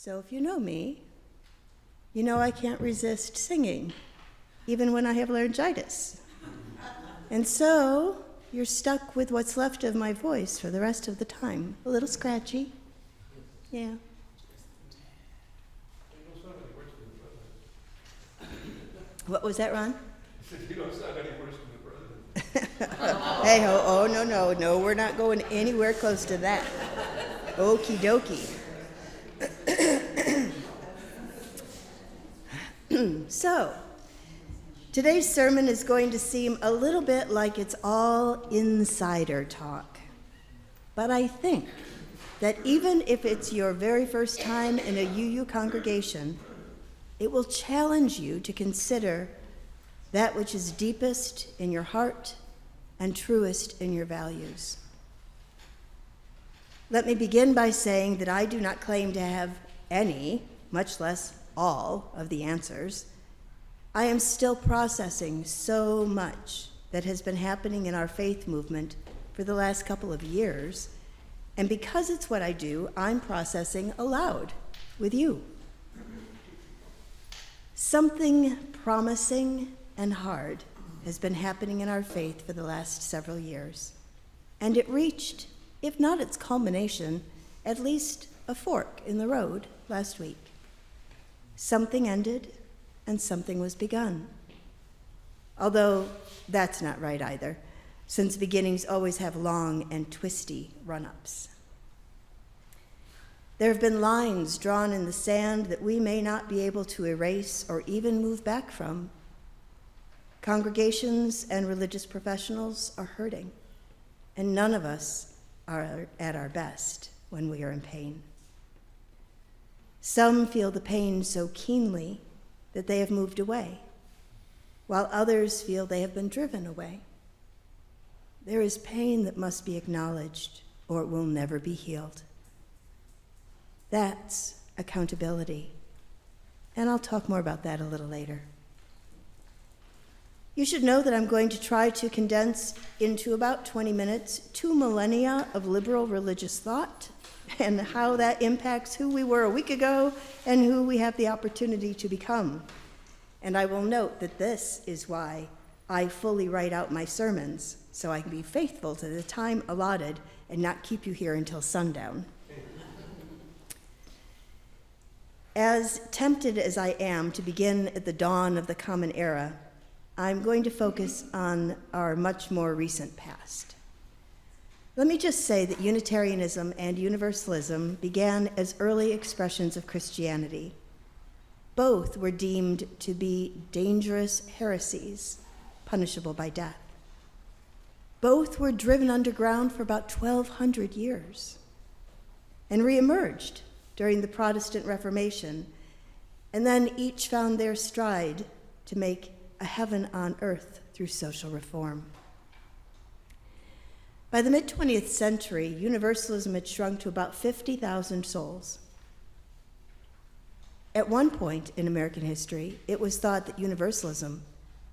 So if you know me, you know I can't resist singing, even when I have laryngitis. And so you're stuck with what's left of my voice for the rest of the time. A little scratchy. Yeah. What was that, Ron? You don't sound any worse than the president. Hey ho, oh no, we're not going anywhere close to that. Okie dokie. So, today's sermon is going to seem a little bit like it's all insider talk. But I think that even if it's your very first time in a UU congregation, it will challenge you to consider that which is deepest in your heart and truest in your values. Let me begin by saying that I do not claim to have any, much less all, of the answers. I am still processing so much that has been happening in our faith movement for the last couple of years, and because it's what I do, I'm processing aloud with you. Something promising and hard has been happening in our faith for the last several years, and it reached, if not its culmination, at least a fork in the road last week. Something ended and something was begun. Although that's not right either, since beginnings always have long and twisty run-ups. There have been lines drawn in the sand that we may not be able to erase or even move back from. Congregations and religious professionals are hurting, and none of us are at our best when we are in pain. Some feel the pain so keenly that they have moved away, while others feel they have been driven away. There is pain that must be acknowledged, or it will never be healed. That's accountability, and I'll talk more about that a little later. You should know that I'm going to try to condense into about 20 minutes 2 millennia of liberal religious thought and how that impacts who we were a week ago and who we have the opportunity to become. And I will note that this is why I fully write out my sermons, so I can be faithful to the time allotted and not keep you here until sundown. As tempted as I am to begin at the dawn of the Common Era, I'm going to focus on our much more recent past. Let me just say that Unitarianism and Universalism began as early expressions of Christianity. Both were deemed to be dangerous heresies, punishable by death. Both were driven underground for about 1,200 years and reemerged during the Protestant Reformation, and then each found their stride to make a heaven on earth through social reform. By the mid-20th century, Universalism had shrunk to about 50,000 souls. At one point in American history, it was thought that Universalism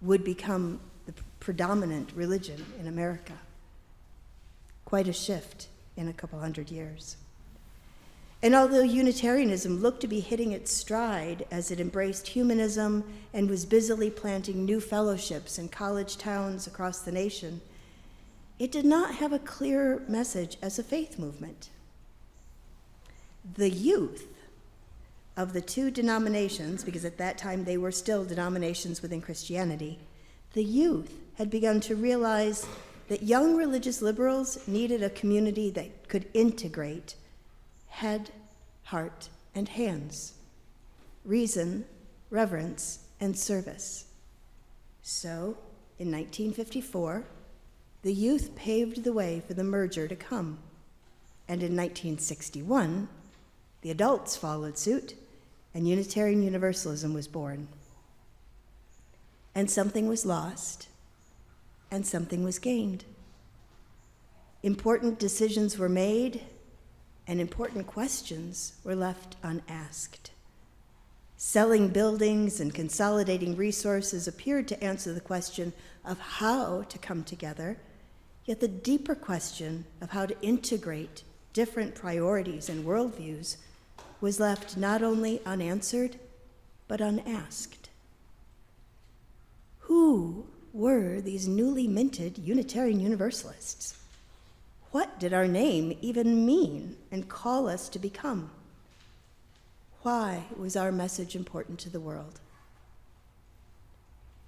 would become the predominant religion in America. Quite a shift in a couple hundred years. And although Unitarianism looked to be hitting its stride as it embraced humanism and was busily planting new fellowships in college towns across the nation, it did not have a clear message as a faith movement. The youth of the two denominations, because at that time they were still denominations within Christianity, the youth had begun to realize that young religious liberals needed a community that could integrate head, heart, and hands, reason, reverence, and service. So, in 1954, the youth paved the way for the merger to come. And in 1961, the adults followed suit, and Unitarian Universalism was born. And something was lost, and something was gained. Important decisions were made, and important questions were left unasked. Selling buildings and consolidating resources appeared to answer the question of how to come together, yet the deeper question of how to integrate different priorities and worldviews was left not only unanswered, but unasked. Who were these newly minted Unitarian Universalists? What did our name even mean and call us to become? Why was our message important to the world?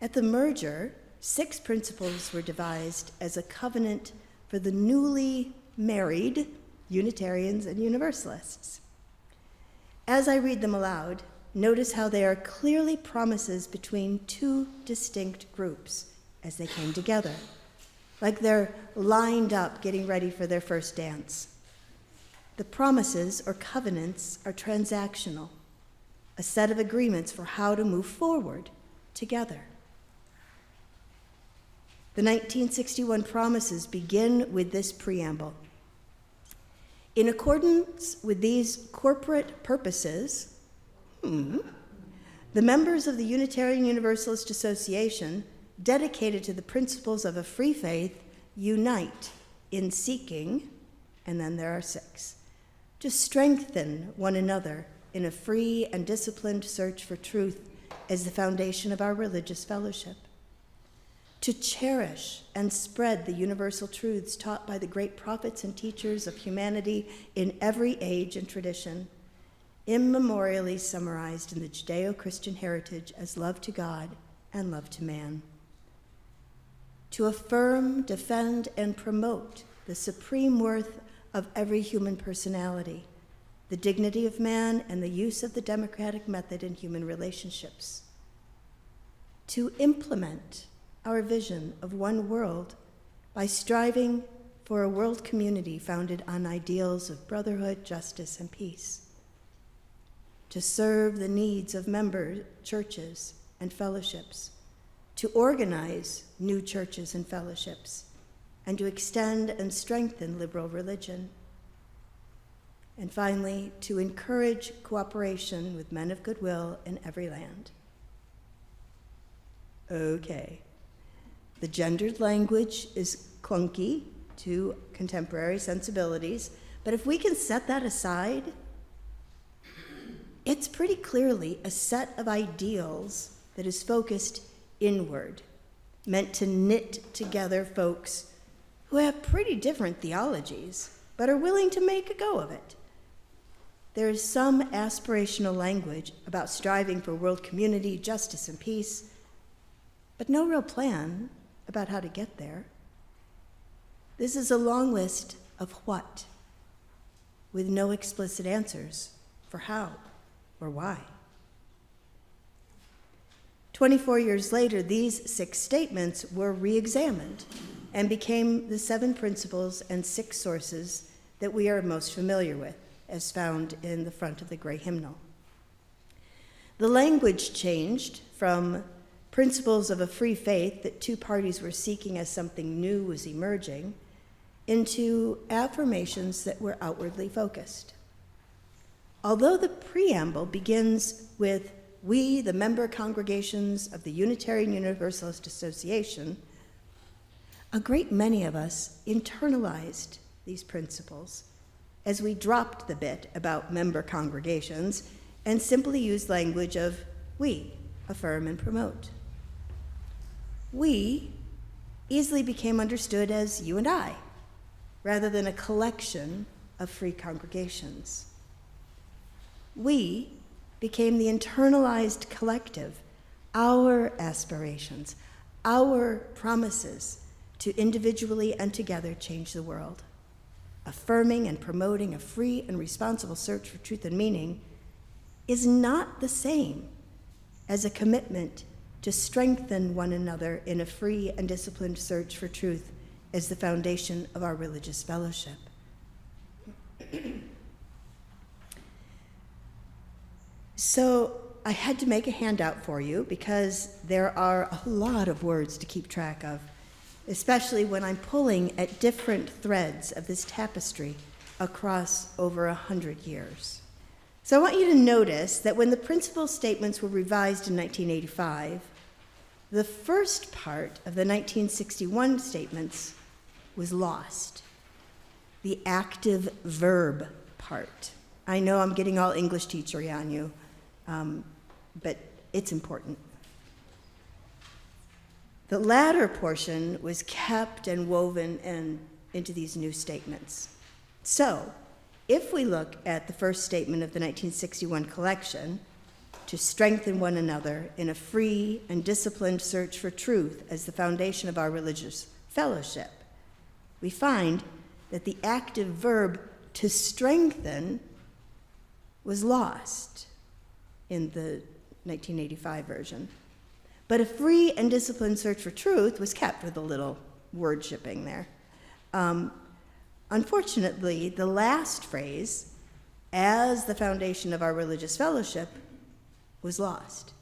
At the merger, 6 principles were devised as a covenant for the newly married Unitarians and Universalists. As I read them aloud, notice how they are clearly promises between 2 distinct groups as they came together, like they're lined up getting ready for their first dance. The promises or covenants are transactional, a set of agreements for how to move forward together. The 1961 promises begin with this preamble. In accordance with these corporate purposes, the members of the Unitarian Universalist Association, dedicated to the principles of a free faith, unite in seeking, and then there are 6, to strengthen one another in a free and disciplined search for truth as the foundation of our religious fellowship, to cherish and spread the universal truths taught by the great prophets and teachers of humanity in every age and tradition, immemorially summarized in the Judeo-Christian heritage as love to God and love to man, to affirm, defend, and promote the supreme worth of every human personality, the dignity of man, and the use of the democratic method in human relationships, to implement our vision of one world by striving for a world community founded on ideals of brotherhood, justice, and peace, to serve the needs of member churches and fellowships, to organize new churches and fellowships, and to extend and strengthen liberal religion, and finally, to encourage cooperation with men of goodwill in every land. Okay. The gendered language is clunky to contemporary sensibilities, but if we can set that aside, it's pretty clearly a set of ideals that is focused inward, meant to knit together folks who have pretty different theologies, but are willing to make a go of it. There is some aspirational language about striving for world community, justice, and peace, but no real plan about how to get there. This is a long list of what, with no explicit answers for how or why. 24 years later, these 6 statements were re-examined and became the 7 principles and 6 sources that we are most familiar with, as found in the front of the gray hymnal. The language changed from principles of a free faith that 2 parties were seeking as something new was emerging into affirmations that were outwardly focused. Although the preamble begins with "We, the member congregations of the Unitarian Universalist Association," a great many of us internalized these principles as we dropped the bit about member congregations and simply used language of "we," affirm and promote. We easily became understood as you and I, rather than a collection of free congregations. We became the internalized collective, our aspirations, our promises to individually and together change the world. Affirming and promoting a free and responsible search for truth and meaning is not the same as a commitment to strengthen one another in a free and disciplined search for truth as the foundation of our religious fellowship. So I had to make a handout for you because there are a lot of words to keep track of, especially when I'm pulling at different threads of this tapestry across over 100 years. So I want you to notice that when the principal statements were revised in 1985, the first part of the 1961 statements was lost, the active verb part. I know I'm getting all English teachery on you, but it's important. The latter portion was kept and woven into these new statements. So, if we look at the first statement of the 1961 collection, to strengthen one another in a free and disciplined search for truth as the foundation of our religious fellowship, we find that the active verb to strengthen was lost in the 1985 version. But a free and disciplined search for truth was kept with a little word shipping there. Unfortunately, the last phrase, as the foundation of our religious fellowship, was lost,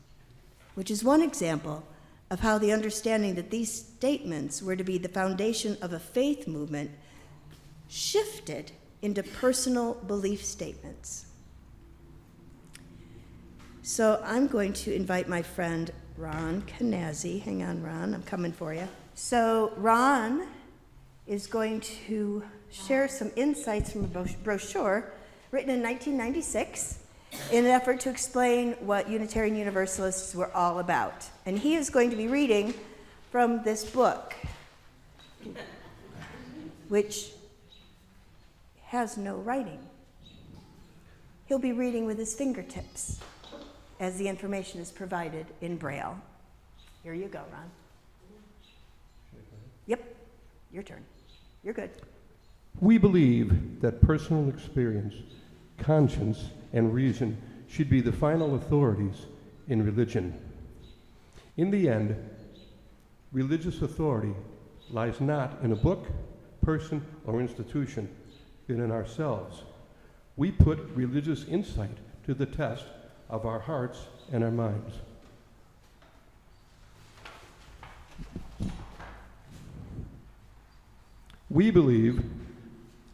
which is one example of how the understanding that these statements were to be the foundation of a faith movement shifted into personal belief statements. So I'm going to invite my friend Ron Kanazi. Hang on, Ron, I'm coming for you. So Ron is going to share some insights from a brochure written in 1996 in an effort to explain what Unitarian Universalists were all about. And he is going to be reading from this book, which has no writing. He'll be reading with his fingertips as the information is provided in Braille. Here you go, Ron. Yep, your turn. You're good. We believe that personal experience, conscience, and reason should be the final authorities in religion. In the end, religious authority lies not in a book, person, or institution, but in ourselves. We put religious insight to the test of our hearts and our minds. We believe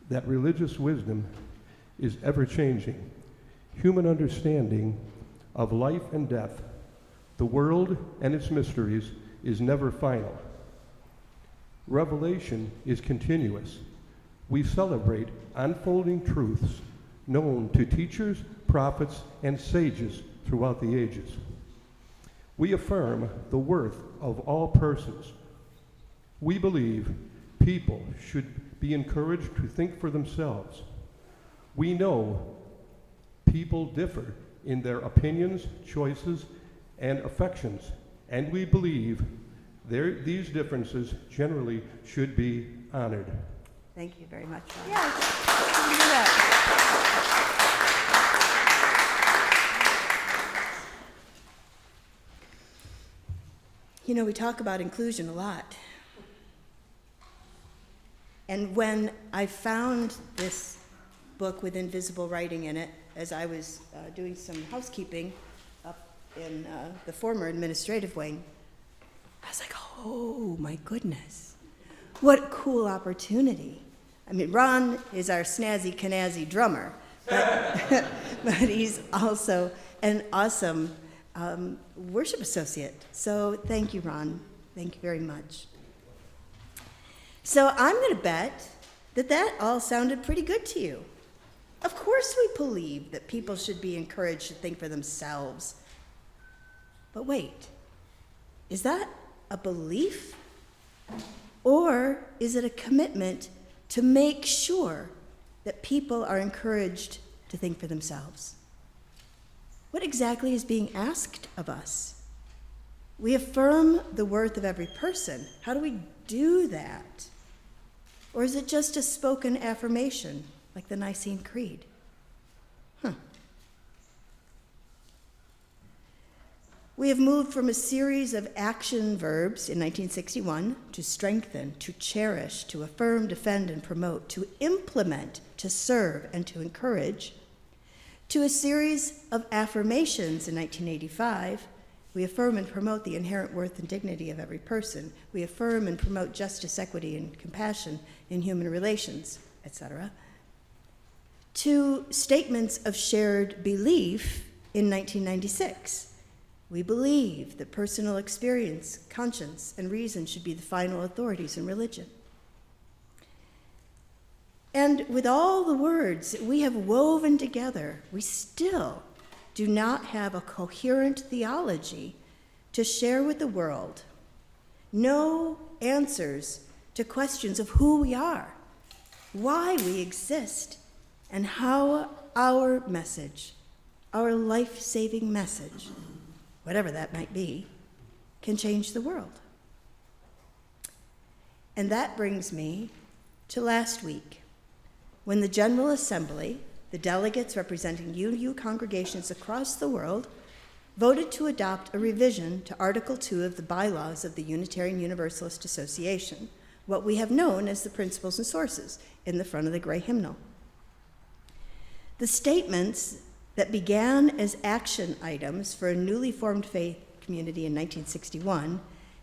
that religious wisdom is ever-changing. Human understanding of life and death, the world and its mysteries, is never final. Revelation is continuous. We celebrate unfolding truths known to teachers, prophets, and sages throughout the ages. We affirm the worth of all persons. We believe people should be encouraged to think for themselves. We know people differ in their opinions, choices, and affections, and we believe these differences generally should be honored. Thank you very much, Ron. Yes, you can do that. You know, we talk about inclusion a lot. And when I found this book with invisible writing in it, as I was doing some housekeeping up in the former administrative wing, I was like, oh my goodness, what a cool opportunity. I mean, Ron is our snazzy, canazzy drummer, but, but he's also an awesome worship associate. So thank you, Ron. Thank you very much. So I'm going to bet that that all sounded pretty good to you. Of course we believe that people should be encouraged to think for themselves. But wait, is that a belief? Or is it a commitment to make sure that people are encouraged to think for themselves? What exactly is being asked of us? We affirm the worth of every person. How do we do that? Or is it just a spoken affirmation, like the Nicene Creed? We have moved from a series of action verbs in 1961 to strengthen, to cherish, to affirm, defend, and promote, to implement, to serve, and to encourage, to a series of affirmations in 1985. We affirm and promote the inherent worth and dignity of every person. We affirm and promote justice, equity, and compassion in human relations, etc. To statements of shared belief in 1996. We believe that personal experience, conscience, and reason should be the final authorities in religion. And with all the words we have woven together, we still do not have a coherent theology to share with the world. No answers to questions of who we are, why we exist, and how our message, our life-saving message, whatever that might be, can change the world. And that brings me to last week, when the General Assembly, the delegates representing UU congregations across the world, voted to adopt a revision to Article 2 of the bylaws of the Unitarian Universalist Association, what we have known as the Principles and Sources, in the front of the gray hymnal. The statements that began as action items for a newly formed faith community in 1961,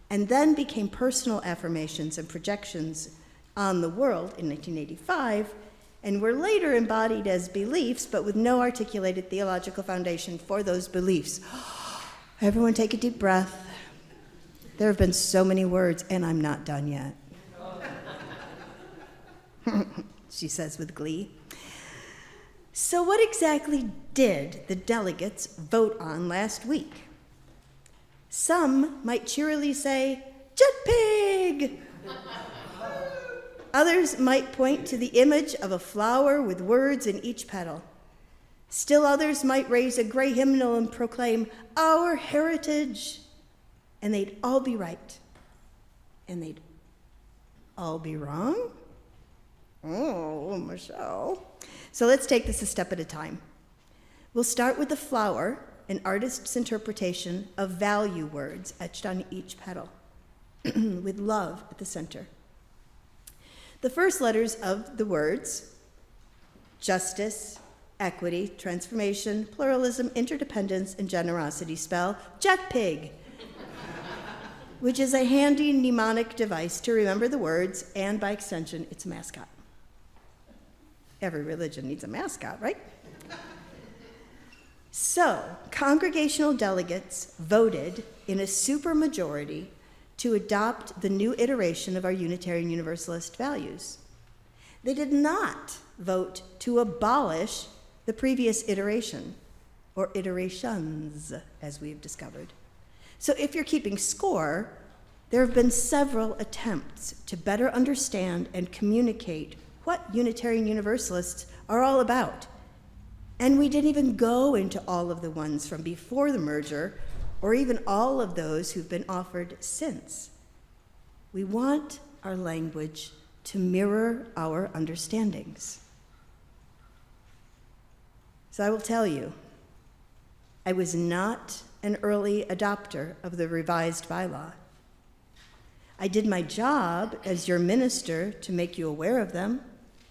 and then became personal affirmations and projections on the world in 1985, and were later embodied as beliefs, but with no articulated theological foundation for those beliefs. Everyone take a deep breath. There have been so many words, and I'm not done yet. She says with glee. So what exactly did the delegates vote on last week? Some might cheerily say, "Jet pig!" Others might point to the image of a flower with words in each petal. Still others might raise a gray hymnal and proclaim, "Our heritage." And they'd all be right. And they'd all be wrong? Oh, Michelle. So let's take this a step at a time. We'll start with the flower, an artist's interpretation of value words etched on each petal, with love at the center. The first letters of the words, justice, equity, transformation, pluralism, interdependence, and generosity, spell jet pig, which is a handy mnemonic device to remember the words, and by extension, it's a mascot. Every religion needs a mascot, right? So, congregational delegates voted in a supermajority to adopt the new iteration of our Unitarian Universalist values. They did not vote to abolish the previous iteration, or iterations, as we've discovered. So if you're keeping score, there have been several attempts to better understand and communicate what Unitarian Universalists are all about. And we didn't even go into all of the ones from before the merger, or even all of those who've been offered since. We want our language to mirror our understandings. So I will tell you, I was not an early adopter of the revised bylaw. I did my job as your minister to make you aware of them,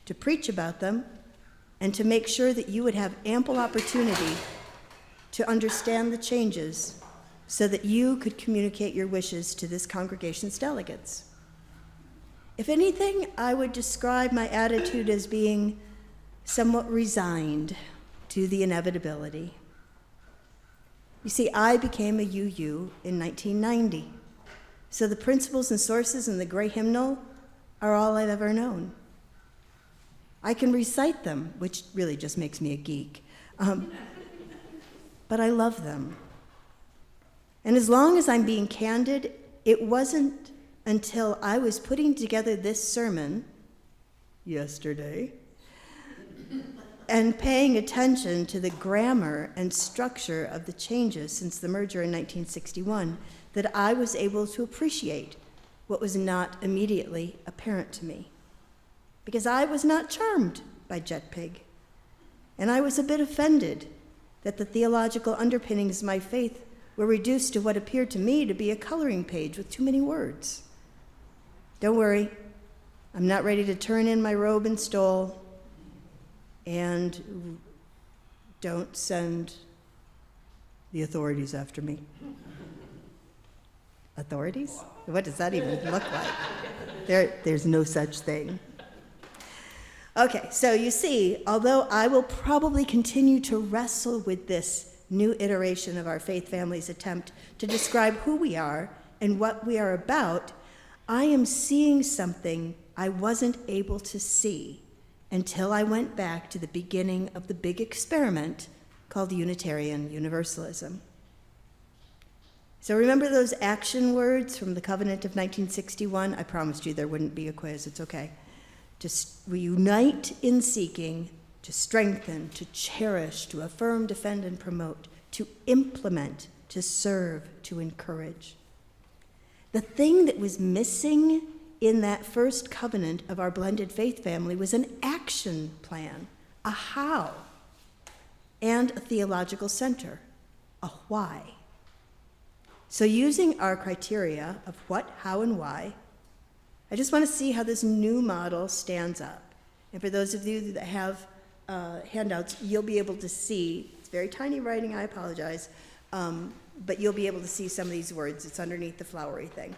to preach about them, and to make sure that you would have ample opportunity to understand the changes so that you could communicate your wishes to this congregation's delegates. If anything, I would describe my attitude as being somewhat resigned to the inevitability. You see, I became a UU in 1990, so the principles and sources in the gray hymnal are all I've ever known. I can recite them, which really just makes me a geek, but I love them. And as long as I'm being candid, it wasn't until I was putting together this sermon yesterday and paying attention to the grammar and structure of the changes since the merger in 1961 that I was able to appreciate what was not immediately apparent to me. Because I was not charmed by Jet Pig, and I was a bit offended that the theological underpinnings of my faith were reduced to what appeared to me to be a coloring page with too many words. Don't worry, I'm not ready to turn in my robe and stole, and don't send the authorities after me. Authorities? What does that even look like? There's no such thing. Okay, so you see, although I will probably continue to wrestle with this new iteration of our faith family's attempt to describe who we are and what we are about, I am seeing something I wasn't able to see until I went back to the beginning of the big experiment called Unitarian Universalism. So remember those action words from the Covenant of 1961? I promised you there wouldn't be a quiz, it's okay. To reunite in seeking, to strengthen, to cherish, to affirm, defend, and promote, to implement, to serve, to encourage. The thing that was missing in that first covenant of our blended faith family was an action plan, a how, and a theological center, a why. So using our criteria of what, how, and why, I just want to see how this new model stands up. And for those of you that have handouts, you'll be able to see, it's very tiny writing, I apologize, but you'll be able to see some of these words. It's underneath the flowery thing.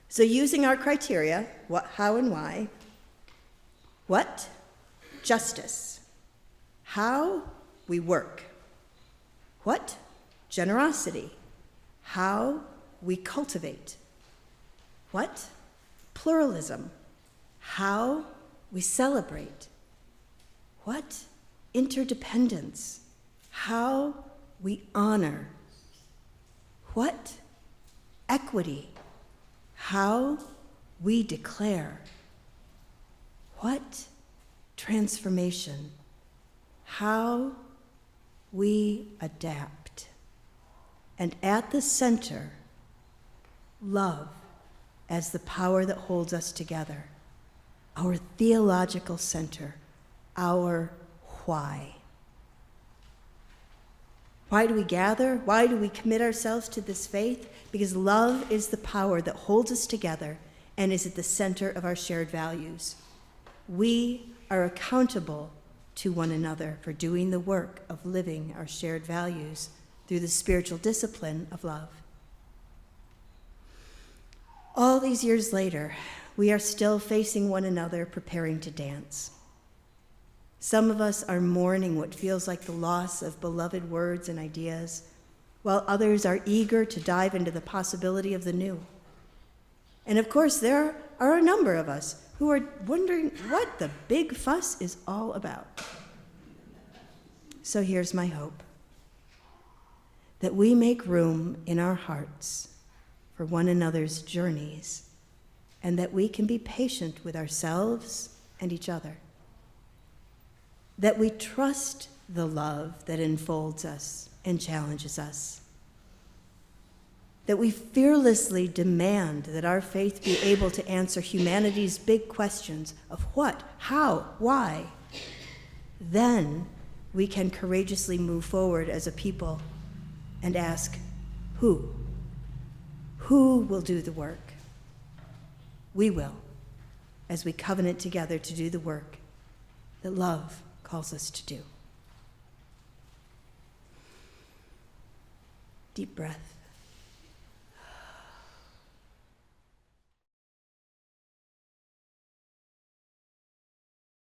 So using our criteria, what, how, and why, what? Justice. How? We work. What? Generosity. How? We cultivate. What? Pluralism. How? We celebrate. What? Interdependence. How? We honor. What? Equity. How? We declare. What? Transformation. How? We adapt. And at the center, love as the power that holds us together, our theological center, our why. Why do we gather? Why do we commit ourselves to this faith? Because love is the power that holds us together and is at the center of our shared values. We are accountable to one another for doing the work of living our shared values through the spiritual discipline of love. All these years later, we are still facing one another, preparing to dance. Some of us are mourning what feels like the loss of beloved words and ideas, while others are eager to dive into the possibility of the new. And of course, there are a number of us who are wondering what the big fuss is all about. So here's my hope, that we make room in our hearts for one another's journeys, and that we can be patient with ourselves and each other. That we trust the love that enfolds us and challenges us. That we fearlessly demand that our faith be able to answer humanity's big questions of what, how, why. Then we can courageously move forward as a people and ask, who? Who will do the work? We will, as we covenant together to do the work that love calls us to do. Deep breath.